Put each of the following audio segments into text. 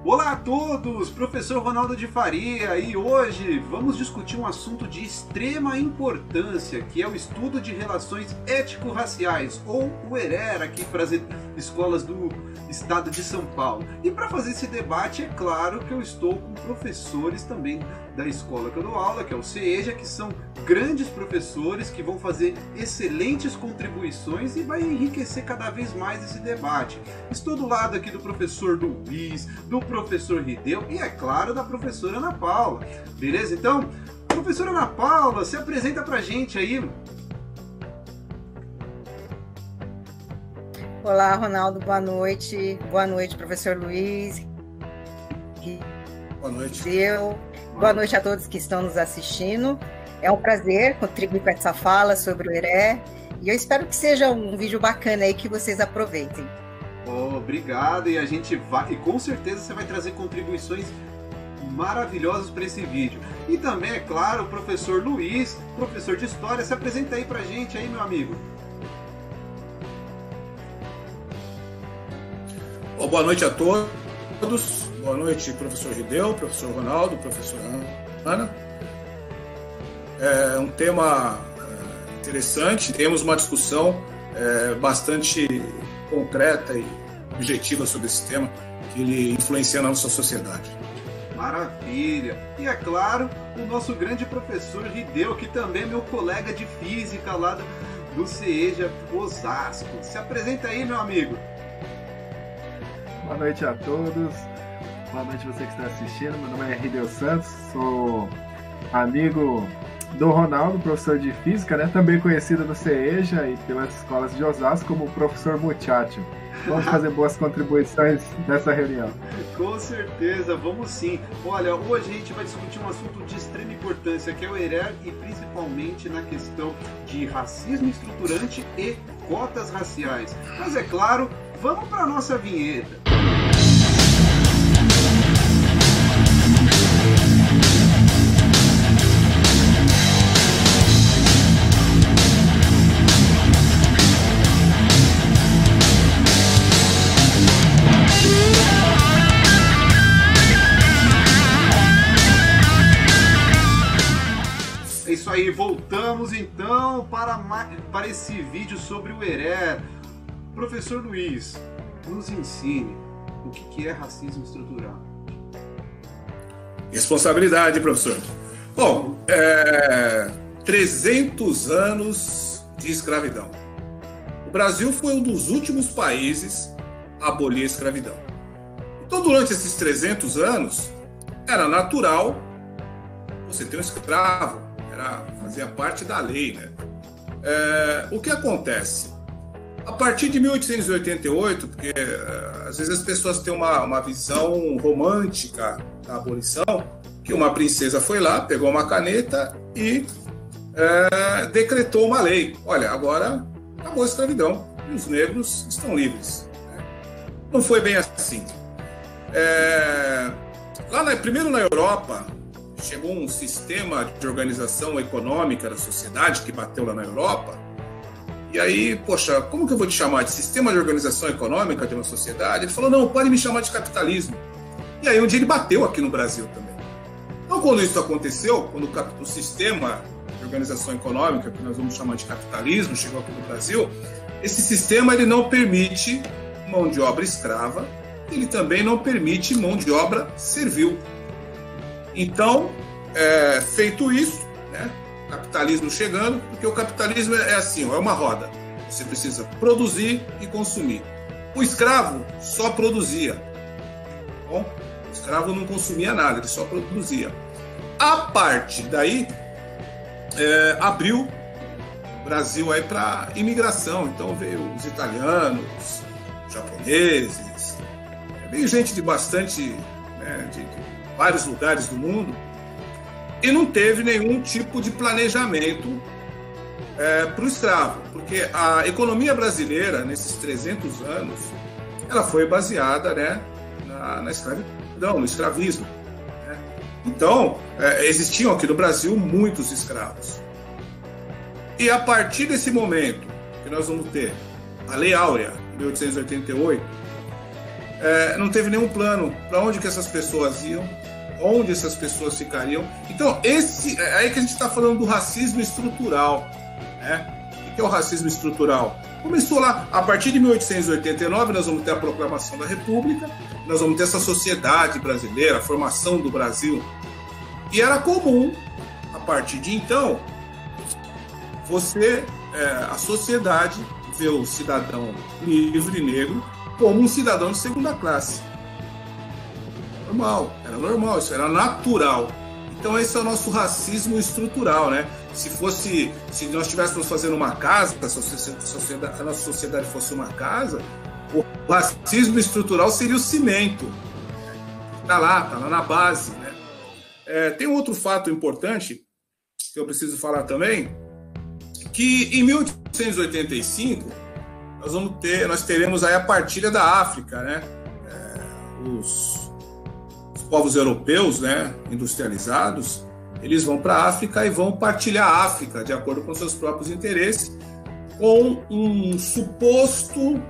Olá a todos, professor Ronaldo de Faria, e hoje vamos discutir um assunto de extrema importância, que é o estudo de relações étnico-raciais, ou o ERER, aqui para as escolas do estado de São Paulo. E para fazer esse debate, é claro que eu estou com professores também da escola que eu dou aula, que é o CEJA, que são grandes professores que vão fazer excelentes contribuições e vai enriquecer cada vez mais esse debate. Estou do lado aqui do professor Luiz, do professor Rideu e, é claro, da professora Ana Paula. Beleza? Então, professora Ana Paula, se apresenta pra gente aí. Olá, Ronaldo, boa noite. Boa noite, professor Luiz. Boa noite. Boa noite a todos que estão nos assistindo. É um prazer contribuir com essa fala sobre o ERE e eu espero que seja um vídeo bacana aí que vocês aproveitem. Obrigado, e a gente vai, e com certeza você vai trazer contribuições maravilhosas para esse vídeo. E também, é claro, o professor Luiz, professor de História, se apresenta aí pra gente aí, meu amigo. Boa noite a todos. Boa noite, professor Rideu, professor Ronaldo, professora Ana. É um tema interessante, temos uma discussão bastante concreta e objetiva sobre esse tema, que ele influencia na nossa sociedade. Maravilha! E é claro, o nosso grande professor Rideu, que também é meu colega de física lá do CEJA Osasco. Se apresenta aí, meu amigo. Boa noite a todos. Boa noite você que está assistindo. Meu nome é Rideu Santos, sou amigo do Ronaldo, professor de física, né? Também conhecido no CEJA e pelas escolas de Osasco como professor Muchacho. Vamos fazer boas contribuições nessa reunião. Com certeza, vamos sim. Olha, hoje a gente vai discutir um assunto de extrema importância, que é o ERER, e principalmente na questão de racismo estruturante e cotas raciais. Mas é claro, vamos para a nossa vinheta. É isso aí, voltamos então para esse vídeo sobre o ERER. Professor Luiz, nos ensine o que é racismo estrutural. Responsabilidade, professor. Bom, 300 anos de escravidão. O Brasil foi um dos últimos países a abolir a escravidão. Então, durante esses 300 anos, era natural você ter um escravo, fazia parte da lei, né? O que acontece? A partir de 1888, porque às vezes as pessoas têm uma visão romântica da abolição, que uma princesa foi lá, pegou uma caneta e decretou uma lei. Olha, agora acabou a escravidão e os negros estão livres. Né? Não foi bem assim. Primeiro na Europa, chegou um sistema de organização econômica da sociedade que bateu lá na Europa. E aí, poxa, como que eu vou te chamar de sistema de organização econômica de uma sociedade? Ele falou, não, pode me chamar de capitalismo. E aí um dia ele bateu aqui no Brasil também. Então, quando isso aconteceu, quando o sistema de organização econômica, que nós vamos chamar de capitalismo, chegou aqui no Brasil, esse sistema ele não permite mão de obra escrava, ele também não permite mão de obra servil. Então, feito isso, né? Capitalismo chegando, porque o capitalismo é assim, é uma roda. Você precisa produzir e consumir. O escravo só produzia. Bom, o escravo não consumia nada, ele só produzia. A partir daí, abriu o Brasil aí para imigração. Então veio os italianos, os japoneses, veio gente de bastante, né, de vários lugares do mundo. E não teve nenhum tipo de planejamento para o escravo, porque a economia brasileira, nesses 300 anos, ela foi baseada, né, na escravidão, no escravismo. Né? Então, existiam aqui no Brasil muitos escravos. E a partir desse momento que nós vamos ter a Lei Áurea, de 1888, não teve nenhum plano para onde que essas pessoas iam, onde essas pessoas ficariam. Então, é aí que a gente está falando do racismo estrutural, né? O que é o racismo estrutural? Começou lá, a partir de 1889, nós vamos ter a proclamação da República, nós vamos ter essa sociedade brasileira, a formação do Brasil. E era comum, a partir de então, a sociedade vê o cidadão livre, negro, como um cidadão de segunda classe. Era normal, isso era natural. Então esse é o nosso racismo estrutural, né? Se nós estivéssemos fazendo uma casa, a nossa sociedade fosse uma casa, o racismo estrutural seria o cimento. Está lá na base, né? Tem um outro fato importante que eu preciso falar também, que em 1885 nós teremos aí a partilha da África, né? Os povos europeus, né, industrializados, eles vão para a África e vão partilhar a África de acordo com seus próprios interesses, com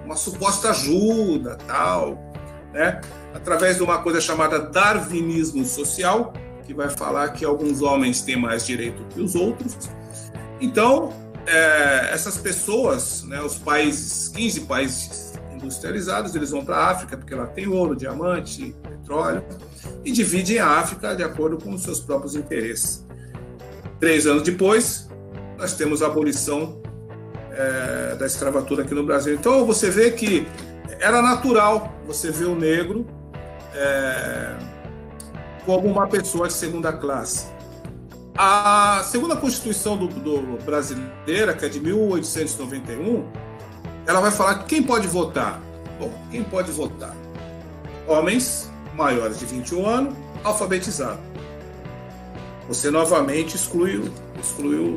uma suposta ajuda, tal, né, através de uma coisa chamada darwinismo social, que vai falar que alguns homens têm mais direito que os outros. Então, essas pessoas, né, os 15 países industrializados, eles vão para a África porque lá tem ouro, diamante, petróleo, e dividem a África de acordo com os seus próprios interesses. 3 anos depois, nós temos a abolição da escravatura aqui no Brasil. Então você vê que era natural você ver o negro como uma pessoa de segunda classe. A segunda Constituição do brasileira, que é de 1891, ela vai falar que quem pode votar? Bom, quem pode votar? Homens maiores de 21 anos, alfabetizados. Você novamente excluiu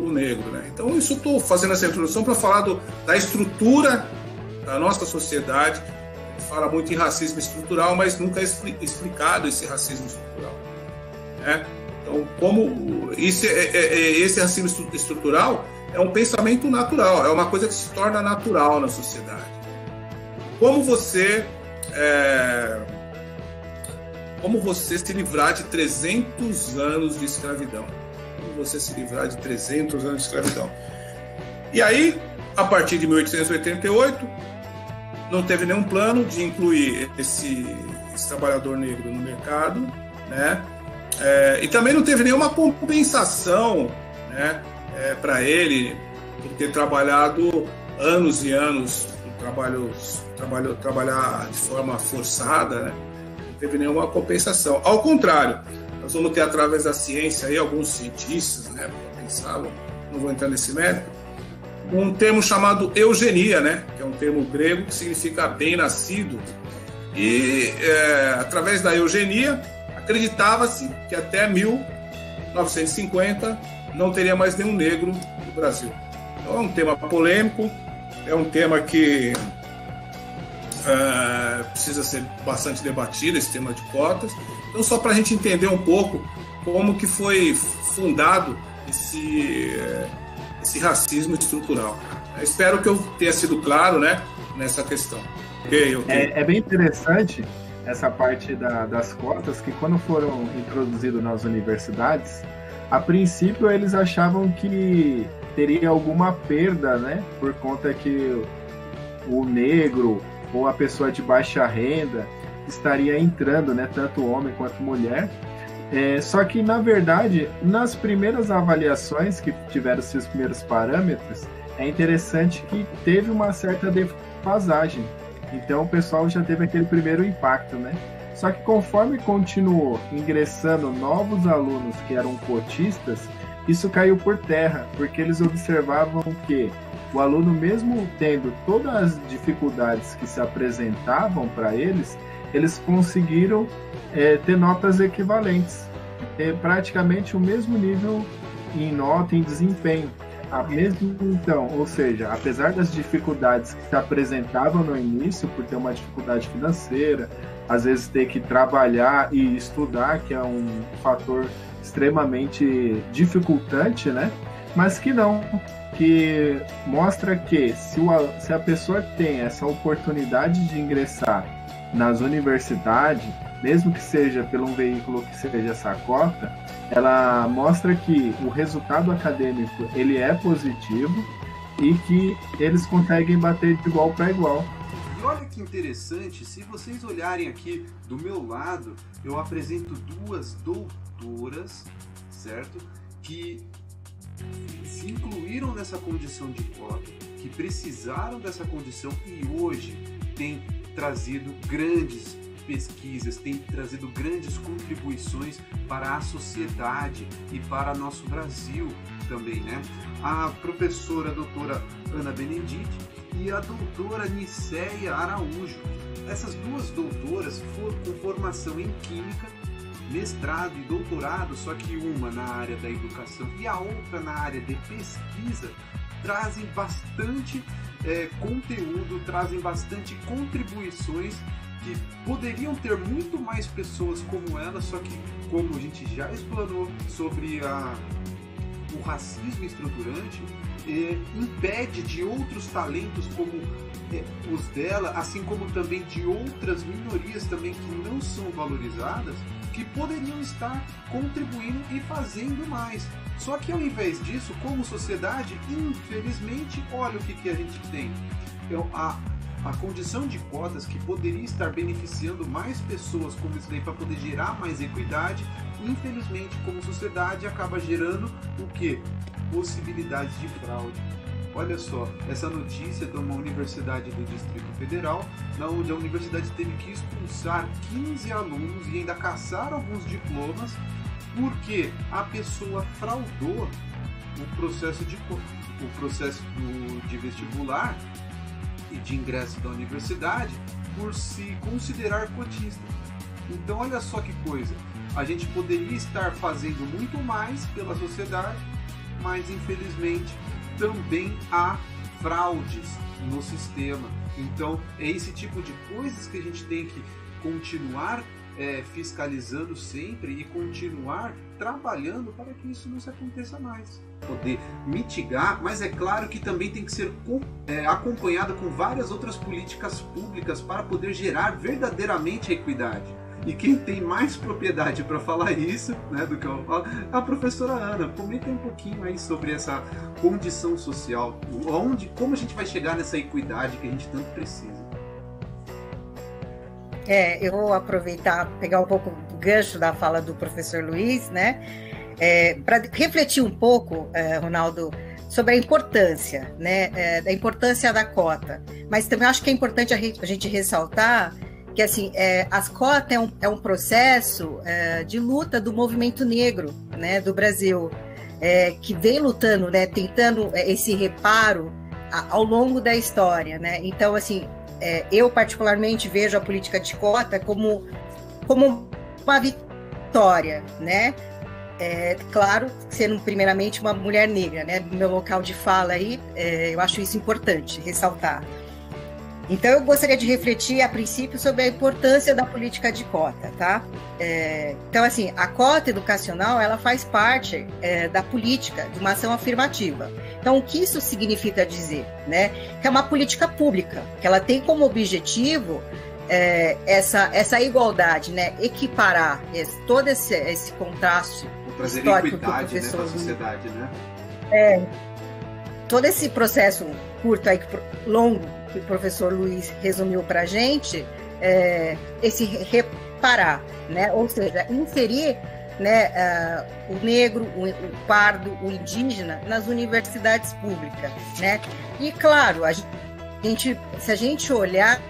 o negro, né? Então, isso eu estou fazendo essa introdução para falar da estrutura da nossa sociedade. Fala muito em racismo estrutural, mas nunca é explicado esse racismo estrutural, né? Então, como esse racismo estrutural é um pensamento natural, é uma coisa que se torna natural na sociedade. Como você se livrar de 300 anos de escravidão? Como você se livrar de 300 anos de escravidão? E aí, a partir de 1888, não teve nenhum plano de incluir esse trabalhador negro no mercado, né? E também não teve nenhuma compensação, né, para ele por ter trabalhado anos e anos, trabalhar de forma forçada, né? Não teve nenhuma compensação. Ao contrário, nós vamos ter através da ciência aí alguns cientistas, né, pensavam, não vou entrar nesse mérito, um termo chamado eugenia, né, que é um termo grego que significa bem-nascido. E através da eugenia acreditava-se que até 1950 não teria mais nenhum negro no Brasil. Então é um tema polêmico, é um tema que precisa ser bastante debatido, esse tema de cotas. Então, só para a gente entender um pouco como que foi fundado esse racismo estrutural. Espero que eu tenha sido claro, né, nessa questão. Okay. É bem interessante essa parte das cotas, que quando foram introduzidas nas universidades, a princípio eles achavam que teria alguma perda, né, por conta que o negro ou a pessoa de baixa renda estaria entrando, né, tanto homem quanto mulher. Só que, na verdade, nas primeiras avaliações que tiveram seus primeiros parâmetros, é interessante que teve uma certa defasagem. Então, o pessoal já teve aquele primeiro impacto, né? Só que conforme continuou ingressando novos alunos que eram cotistas, isso caiu por terra, porque eles observavam que o aluno, mesmo tendo todas as dificuldades que se apresentavam para eles conseguiram ter notas equivalentes, ter praticamente o mesmo nível em nota, em desempenho. Então, ou seja, apesar das dificuldades que se apresentavam no início, por ter uma dificuldade financeira, às vezes ter que trabalhar e estudar, que é um fator extremamente dificultante, né? Mas que mostra que se a pessoa tem essa oportunidade de ingressar nas universidades, mesmo que seja por um veículo que seja essa cota, ela mostra que o resultado acadêmico ele é positivo e que eles conseguem bater de igual para igual. E olha que interessante, se vocês olharem aqui do meu lado, eu apresento duas doutoras, certo? Que se incluíram nessa condição de cota, que precisaram dessa condição e hoje têm trazido grandes pesquisas, têm trazido grandes contribuições para a sociedade e para nosso Brasil também, né? A professora doutora Ana Benedite e a doutora Niceia Araújo. Essas duas doutoras com formação em Química, mestrado e doutorado, só que uma na área da educação e a outra na área de pesquisa, trazem bastante conteúdo, trazem bastante contribuições que poderiam ter muito mais pessoas como ela, só que como a gente já explanou sobre o racismo estruturante, impede de outros talentos como os dela, assim como também de outras minorias também que não são valorizadas, que poderiam estar contribuindo e fazendo mais. Só que ao invés disso, como sociedade, infelizmente, olha o que a gente tem. A condição de cotas que poderia estar beneficiando mais pessoas como isso daí para poder gerar mais equidade, infelizmente, como sociedade, acaba gerando o quê? Possibilidades de fraude. Olha só, essa notícia de uma universidade do Distrito Federal, onde a universidade teve que expulsar 15 alunos e ainda caçar alguns diplomas, porque a pessoa fraudou o processo de vestibular e de ingresso da universidade por se considerar cotista. Então olha só que coisa, a gente poderia estar fazendo muito mais pela sociedade, mas infelizmente também há fraudes no sistema. Então é esse tipo de coisas que a gente tem que continuar fiscalizando sempre e continuar trabalhando para que isso não se aconteça mais. Poder mitigar, mas é claro que também tem que ser acompanhado com várias outras políticas públicas para poder gerar verdadeiramente a equidade. E quem tem mais propriedade para falar isso, né, do que eu falo, é a professora Ana. Comenta um pouquinho aí sobre essa condição social, como a gente vai chegar nessa equidade que a gente tanto precisa. Eu vou aproveitar, pegar um pouco o gancho da fala do professor Luiz, né, para refletir um pouco, Ronaldo, sobre a importância, né, da importância da cota. Mas também acho que é importante a gente ressaltar que assim, as cotas é um processo de luta do movimento negro, né, do Brasil, que vem lutando, né, tentando esse reparo ao longo da história, né? Então, assim, eu particularmente vejo a política de cota como uma vitória, né? Claro, sendo primeiramente uma mulher negra, né? No meu local de fala aí, eu acho isso importante ressaltar. Então, eu gostaria de refletir, a princípio, sobre a importância da política de cota, tá? Então, assim, a cota educacional, ela faz parte da política de uma ação afirmativa. Então, o que isso significa dizer, né? Que é uma política pública, que ela tem como objetivo essa igualdade, né? Equiparar todo esse contraste histórico que o professor... Trazer equidade, né, para a sociedade, né? Todo esse processo curto aí, longo, que o professor Luiz resumiu para a gente, esse reparar, né? Ou seja, inserir, né, o negro, o pardo, o indígena nas universidades públicas, né? E claro, se a gente olhar,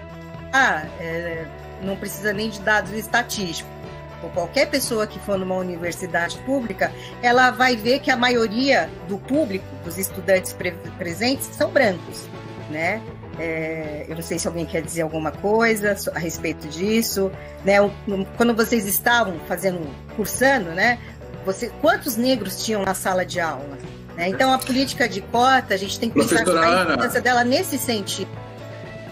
não precisa nem de dados estatísticos. Qualquer pessoa que for numa universidade pública, ela vai ver que a maioria do público, dos estudantes presentes, são brancos, né? Eu não sei se alguém quer dizer alguma coisa a respeito disso, né? Quando vocês estavam cursando, né? Quantos negros tinham na sala de aula? Né? Então, a política de cota, a gente tem que pensar na importância dela nesse sentido.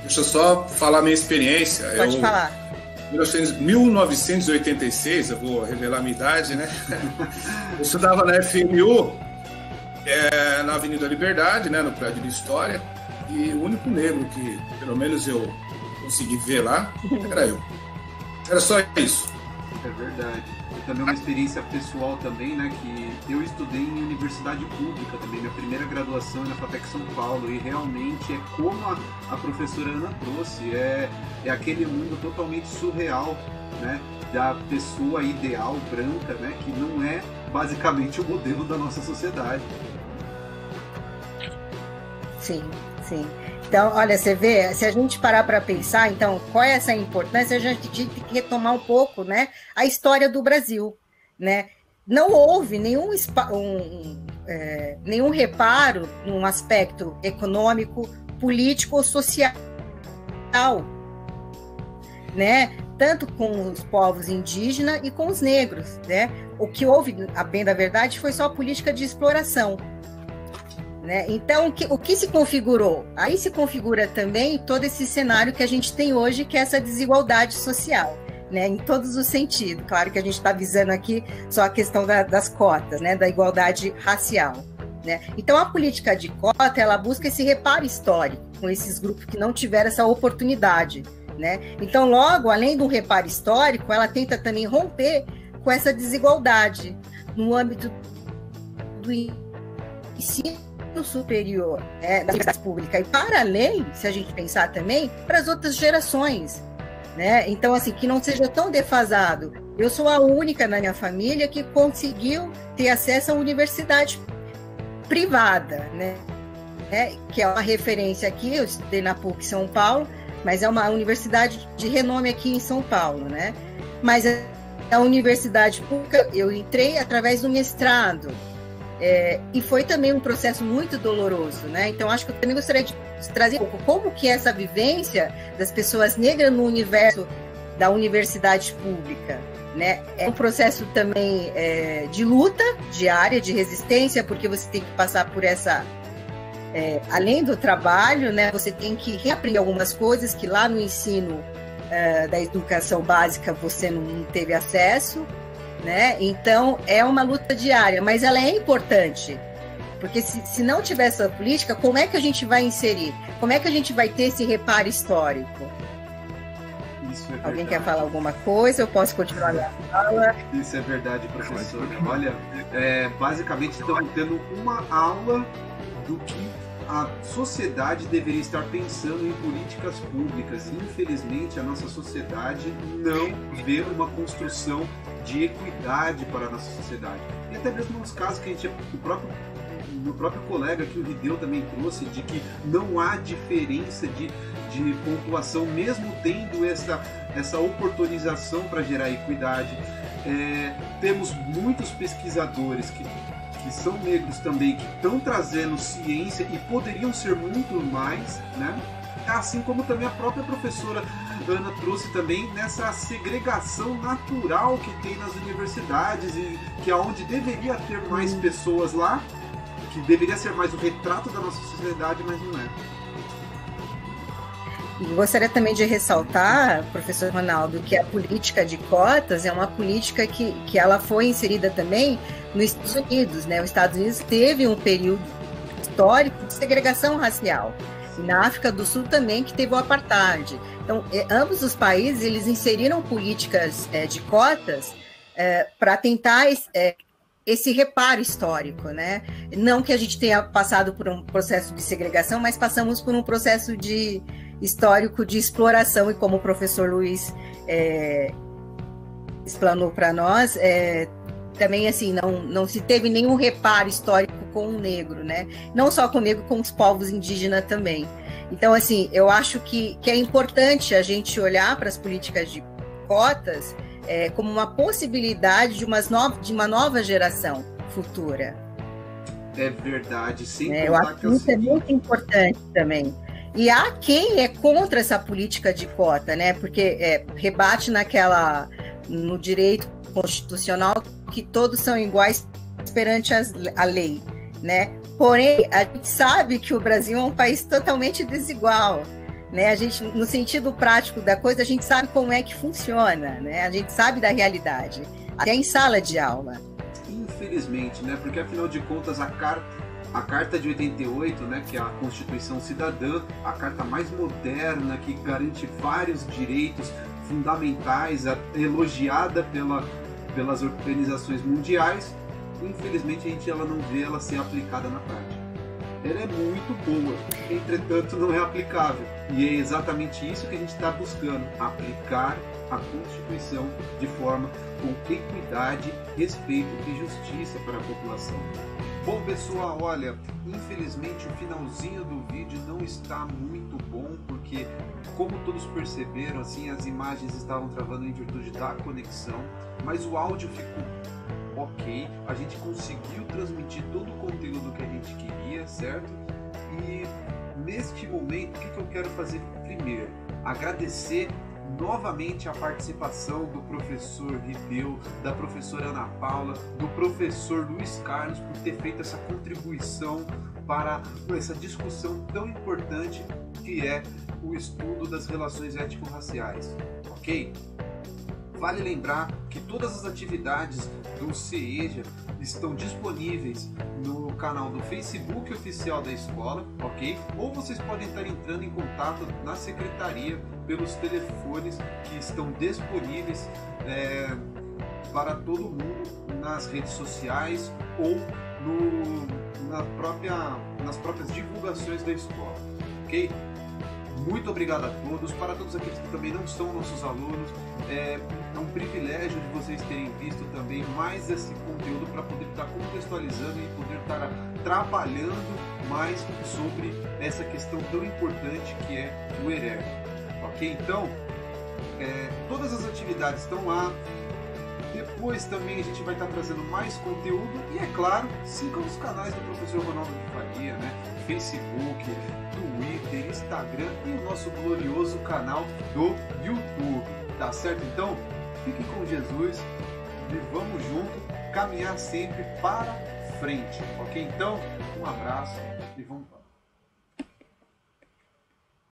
Deixa eu só falar minha experiência. Pode falar. 1986, eu vou revelar a minha idade, né? Eu estudava na FMU, na Avenida Liberdade, né, no prédio de História, e o único negro que, pelo menos eu consegui ver lá, era eu. Era só isso. É verdade. E também uma experiência pessoal também, né, que eu estudei em universidade pública também, minha primeira graduação na FATEC São Paulo, e realmente é como a professora Ana trouxe, é aquele mundo totalmente surreal, né, da pessoa ideal branca, né, que não é basicamente o modelo da nossa sociedade. Sim, sim. Então, olha, você vê, se a gente parar para pensar, então, qual é essa importância, a gente tem que retomar um pouco, né, a história do Brasil, né? Não houve nenhum reparo num aspecto econômico, político ou social, né? Tanto com os povos indígenas e com os negros, né? O que houve, a bem da verdade, foi só a política de exploração. Né? Então, o que se configurou? Aí se configura também todo esse cenário que a gente tem hoje, que é essa desigualdade social, né? Em todos os sentidos. Claro que a gente está visando aqui só a questão das cotas, né? Da igualdade racial. Né? Então, a política de cota, ela busca esse reparo histórico com esses grupos que não tiveram essa oportunidade. Né? Então, logo, além do reparo histórico, ela tenta também romper com essa desigualdade no âmbito do ensino superior, né, da universidade pública, e para além, se a gente pensar também, para as outras gerações, né? Então, assim, que não seja tão defasado. Eu sou a única na minha família que conseguiu ter acesso à universidade privada, né? Que é uma referência aqui, eu estudei na PUC São Paulo, mas é uma universidade de renome aqui em São Paulo, né? Mas a universidade pública, eu entrei através do mestrado, e foi também um processo muito doloroso, né? Então, acho que eu também gostaria de trazer um pouco como que é essa vivência das pessoas negras no universo da universidade pública, né? É um processo também de luta diária, de resistência, porque você tem que passar por essa... além do trabalho, né? Você tem que reaprender algumas coisas que lá no ensino da educação básica você não teve acesso, né? Então, é uma luta diária, mas ela é importante, porque se não tiver essa política, como é que a gente vai inserir? Como é que a gente vai ter esse reparo histórico? Isso é Alguém quer falar alguma coisa? Eu posso continuar a minha fala? Isso é verdade, professor. Olha, basicamente estamos tendo uma aula do que a sociedade deveria estar pensando em políticas públicas. Infelizmente, a nossa sociedade não vê uma construção de equidade para a nossa sociedade. E até mesmo nos casos que a gente, o próprio colega que o Rideu também trouxe, de que não há diferença de pontuação, mesmo tendo essa oportunização para gerar equidade. Temos muitos pesquisadores que são negros também, que estão trazendo ciência e poderiam ser muito mais, né? Assim como também a própria professora Ana trouxe também nessa segregação natural que tem nas universidades, e que é onde deveria ter mais pessoas lá, que deveria ser mais o retrato da nossa sociedade, mas não é. E gostaria também de ressaltar, professor Ronaldo, que a política de cotas é uma política que ela foi inserida também nos Estados Unidos, né? Os Estados Unidos teve um período histórico de segregação racial. E na África do Sul também, que teve o apartheid. Então, ambos os países, eles inseriram políticas de cotas para tentar esse reparo histórico, né? Não que a gente tenha passado por um processo de segregação, mas passamos por um processo histórico de exploração, e como o professor Luiz explanou para nós, também assim, não se teve nenhum reparo histórico com o negro, né? Não só com o negro, com os povos indígenas também. Então, assim, eu acho que é importante a gente olhar para as políticas de cotas como uma possibilidade de uma nova geração futura. É verdade, sim. Eu acho que isso é muito importante também. E há quem é contra essa política de cota, né? Porque rebate no direito constitucional que todos são iguais perante a lei, né? Porém, a gente sabe que o Brasil é um país totalmente desigual, né? A gente, no sentido prático da coisa, a gente sabe como é que funciona, né? A gente sabe da realidade, até em sala de aula. Infelizmente, né? Porque afinal de contas a a Carta de 88, né, que é a Constituição Cidadã, a carta mais moderna, que garante vários direitos fundamentais, elogiada pelas organizações mundiais, infelizmente ela não vê ela ser aplicada na prática. Ela é muito boa, entretanto não é aplicável. E é exatamente isso que a gente está buscando, aplicar a Constituição de forma com equidade, respeito e justiça para a população. Bom, pessoal, olha, infelizmente o finalzinho do vídeo não está muito bom, porque, como todos perceberam, assim, as imagens estavam travando em virtude da conexão, mas o áudio ficou ok, a gente conseguiu transmitir todo o conteúdo que a gente queria, certo? E neste momento, o que eu quero fazer primeiro? Agradecer novamente a participação do professor Ribeu, da professora Ana Paula, do professor Luiz Carlos, por ter feito essa contribuição para essa discussão tão importante que é o estudo das relações étnico-raciais, ok? Vale lembrar que todas as atividades do CEJA estão disponíveis no canal do Facebook oficial da escola, ok? Ou vocês podem estar entrando em contato na secretaria pelos telefones que estão disponíveis para todo mundo nas redes sociais ou nas próprias divulgações da escola, ok? Muito obrigado a todos. Para todos aqueles que também não são nossos alunos, é um privilégio de vocês terem visto também mais esse conteúdo para poder estar contextualizando e poder estar trabalhando mais sobre essa questão tão importante que é o ERER. Ok? Então, todas as atividades estão lá. Depois também a gente vai estar trazendo mais conteúdo e, é claro, sigam os canais do professor Ronaldo de Faria, né? Facebook, Twitter, Instagram e o nosso glorioso canal do YouTube, tá certo? Então, fiquem com Jesus e vamos junto caminhar sempre para frente, ok? Então, um abraço e vamos lá.